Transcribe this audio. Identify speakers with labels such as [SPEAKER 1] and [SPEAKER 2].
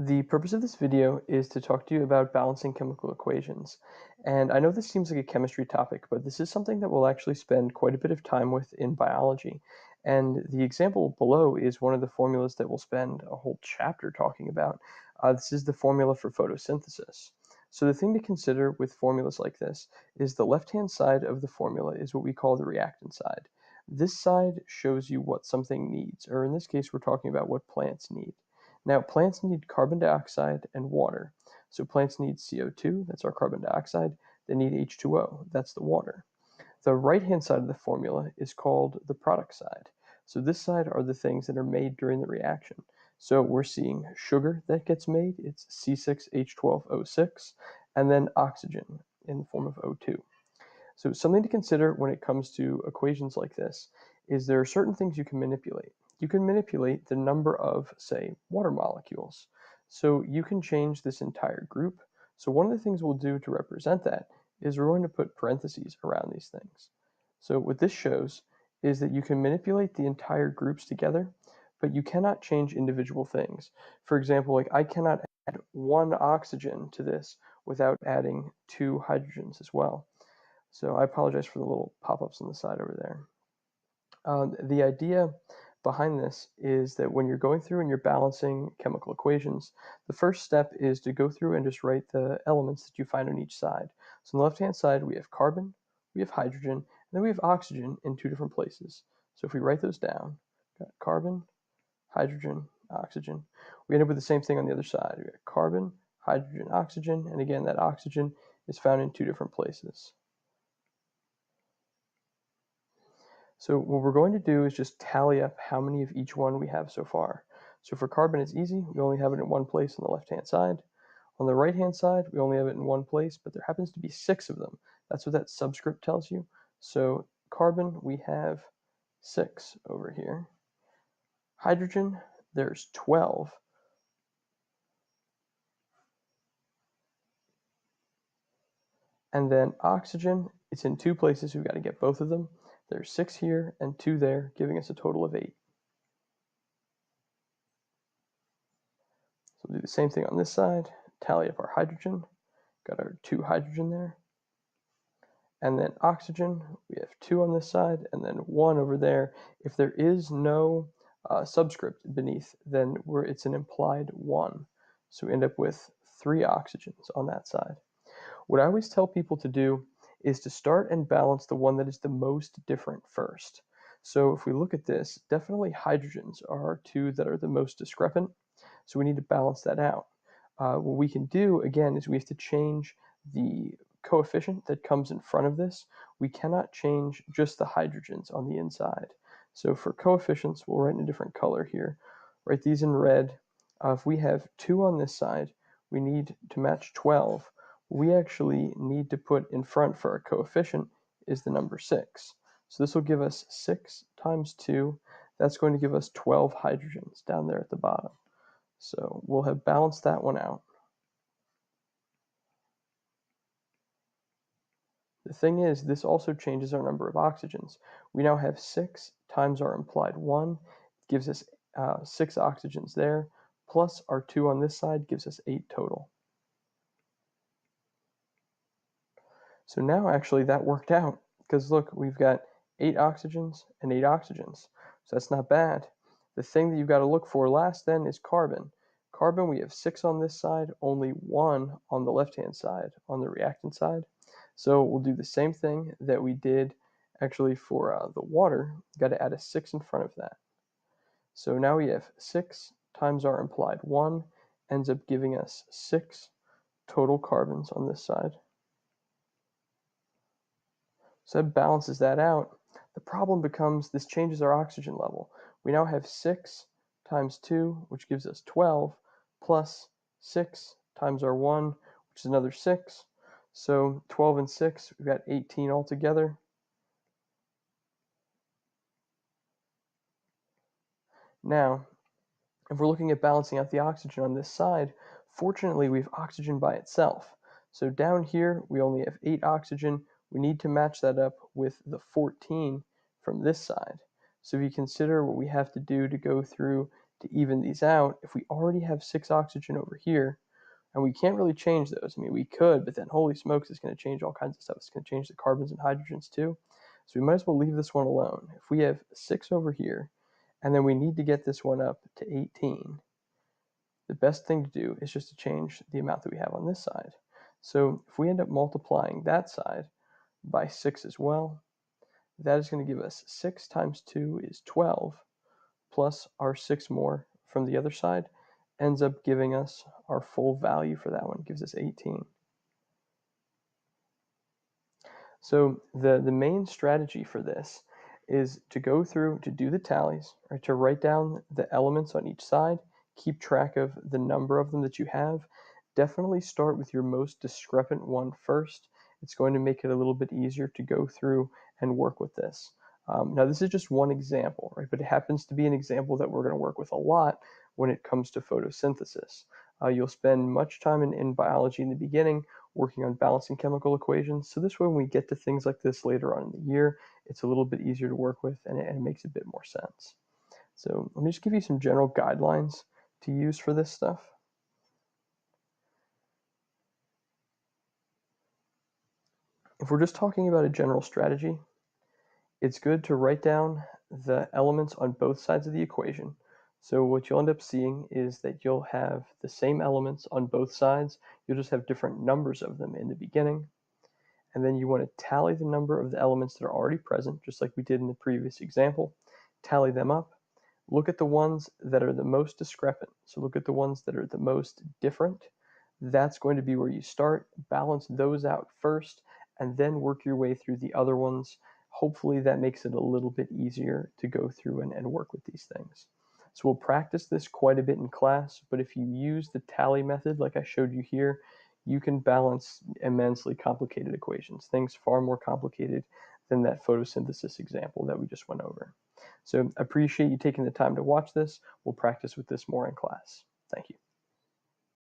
[SPEAKER 1] The purpose of this video is to talk to you about balancing chemical equations. And I know this seems like a chemistry topic, but this is something that we'll actually spend quite a bit of time with in biology. And the example below is one of the formulas that we'll spend a whole chapter talking about. This is the formula for photosynthesis. So the thing to consider with formulas like this is the left-hand side of the formula is what we call the reactant side. This side shows you what something needs, or in this case, we're talking about what plants need. Now, plants need carbon dioxide and water. So plants need CO2, that's our carbon dioxide. They need H2O, that's the water. The right-hand side of the formula is called the product side. So this side are the things that are made during the reaction. So we're seeing sugar that gets made, it's C6H12O6, and then oxygen in the form of O2. So something to consider when it comes to equations like this is there are certain things you can manipulate. You can manipulate the number of, say, water molecules. So you can change this entire group. So one of the things we'll do to represent that is we're going to put parentheses around these things. So what this shows is that you can manipulate the entire groups together, but you cannot change individual things. For example, like I cannot add one oxygen to this without adding two hydrogens as well. So I apologize for the little pop-ups on the side over there. The idea behind this is that when you're going through and you're balancing chemical equations, the first step is to go through and just write the elements that you find on each side. So on the left-hand side, we have carbon, we have hydrogen, and then we have oxygen in two different places. So if we write those down, got carbon, hydrogen, oxygen, we end up with the same thing on the other side. We got carbon, hydrogen, oxygen, and again, that oxygen is found in two different places. So what we're going to do is just tally up how many of each one we have so far. So for carbon, it's easy. We only have it in one place on the left-hand side. On the right-hand side, we only have it in one place, but there happens to be 6 of them. That's what that subscript tells you. So carbon, we have 6 over here. Hydrogen, there's 12. And then oxygen, it's in 2 places. We've got to get both of them. There's 6 here and 2 there, giving us a total of 8. So we'll do the same thing on this side, tally up our hydrogen, got our 2 hydrogen there. And then oxygen, we have 2 on this side, and then 1 over there. If there is no subscript beneath, then it's an implied 1. So we end up with 3 oxygens on that side. What I always tell people to do is to start and balance the one that is the most different first. So if we look at this, definitely hydrogens are 2 that are the most discrepant. So we need to balance that out. What we can do, again, is we have to change the coefficient that comes in front of this. We cannot change just the hydrogens on the inside. So for coefficients, we'll write in a different color here. Write these in red. If we have 2 on this side, we need to match 12. We actually need to put in front for our coefficient is the number 6. So this will give us 6 times 2. That's going to give us 12 hydrogens down there at the bottom. So we'll have balanced that one out. The thing is, this also changes our number of oxygens. We now have 6 times our implied 1, gives us 6 oxygens there, plus our 2 on this side gives us 8 total. So now actually that worked out, because look, we've got 8 oxygens and 8 oxygens. So that's not bad. The thing that you've got to look for last then is carbon. Carbon, we have 6 on this side, only 1 on the left-hand side, on the reactant side. So we'll do the same thing that we did actually for the water. You've got to add a 6 in front of that. So now we have 6 times our implied 1 ends up giving us 6 total carbons on this side. So that balances that out. The problem becomes this changes our oxygen level. We now have 6 times 2, which gives us 12, plus 6 times our 1, which is another 6. So 12 and 6, we've got 18 altogether. Now, if we're looking at balancing out the oxygen on this side, fortunately we have oxygen by itself. So down here, we only have 8 oxygen. We need to match that up with the 14 from this side. So if you consider what we have to do to go through to even these out, if we already have 6 oxygen over here, and we can't really change those. I mean, we could, but then holy smokes, it's going to change all kinds of stuff. It's going to change the carbons and hydrogens too. So we might as well leave this one alone. If we have 6 over here, and then we need to get this one up to 18, the best thing to do is just to change the amount that we have on this side. So if we end up multiplying that side by 6 as well, that is going to give us 6 times 2 is 12, plus our 6 more from the other side ends up giving us our full value for that one, gives us 18. So the main strategy for this is to go through, to do the tallies, or to write down the elements on each side, keep track of the number of them that you have. Definitely start with your most discrepant one first. It's going to make it a little bit easier to go through and work with this. Now, this is just one example, right? But it happens to be an example that we're going to work with a lot when it comes to photosynthesis. You'll spend much time in biology in the beginning working on balancing chemical equations. So this way, when we get to things like this later on in the year, it's a little bit easier to work with and it makes a bit more sense. So let me just give you some general guidelines to use for this stuff. If we're just talking about a general strategy, it's good to write down the elements on both sides of the equation. So what you'll end up seeing is that you'll have the same elements on both sides. You'll just have different numbers of them in the beginning. And then you want to tally the number of the elements that are already present, just like we did in the previous example. Tally them up. Look at the ones that are the most discrepant. So look at the ones that are the most different. That's going to be where you start. Balance those out first, and then work your way through the other ones. Hopefully that makes it a little bit easier to go through and work with these things. So we'll practice this quite a bit in class, but if you use the tally method like I showed you here, you can balance immensely complicated equations, things far more complicated than that photosynthesis example that we just went over. So I appreciate you taking the time to watch this. We'll practice with this more in class. Thank you.